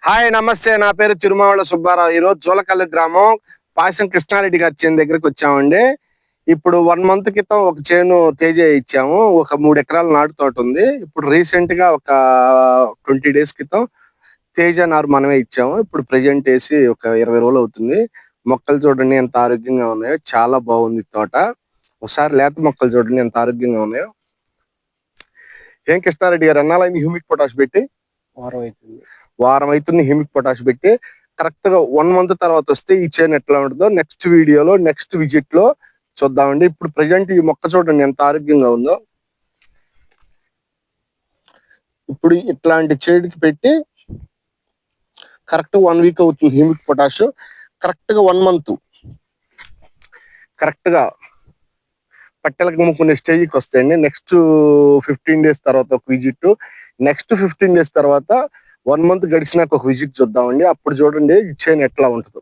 Hi నమస్తే, నా పేరు తిరుమావళ సుబ్బారావు. ఈరోజు జోలకల్లు గ్రామం పాయసం కృష్ణారెడ్డి గారి చేను దగ్గరికి వచ్చామండి. ఇప్పుడు 1 మంత్ క్రితం ఒక చేను తేజ ఇచ్చాము. ఒక 3 ఎకరాల నాటు తోట ఉంది. ఇప్పుడు రీసెంట్ గా ఒక 20 డేస్ క్రితం తేజ నారు మనమే ఇచ్చాము. ఇప్పుడు ప్రెజెంట్ వేసి ఒక 20 రోజులు అవుతుంది. మొక్కలు చూడండి ఎంత ఆరోగ్యంగా ఉన్నాయో, చాలా బాగుంది తోట. ఒకసారి లేత మొక్కలు చూడండి ఎంత ఆరోగ్యంగా ఉన్నాయో. ఏం కృష్ణారెడ్డి గారు, అన్నాలైంది హ్యూమిక్ పొటాష్ పెట్టి వారం అవుతుంది హ్యూమిక్ పొటాష్ పెట్టి. కరెక్ట్ గా 1 మంత్ తర్వాత వస్తే ఈ చేను ఎట్లా ఉంటుందో నెక్స్ట్ వీడియోలో, నెక్స్ట్ విజిట్ లో చూద్దామండి. ఇప్పుడు ప్రజెంట్ ఈ మొక్క చూడండి ఎంత ఆరోగ్యంగా ఉందో. ఇప్పుడు ఇట్లాంటి చేడికి పెట్టి కరెక్ట్ 1 వీక్ అవుతుంది హ్యూమిక్ పొటాష్. కరెక్ట్ గా 1 మంత్ కరెక్ట్ గా పట్టెలకు అమ్ముకునే స్టేజ్కి వస్తాయండి. నెక్స్ట్ 15 డేస్ తర్వాత ఒక విజిట్, నెక్స్ట్ 15 డేస్ తర్వాత 1 మంత్ గడిచినాక ఒక విజిట్ చూద్దామండి. అప్పుడు చూడండి ఈ చేను ఎట్లా ఉంటుందో.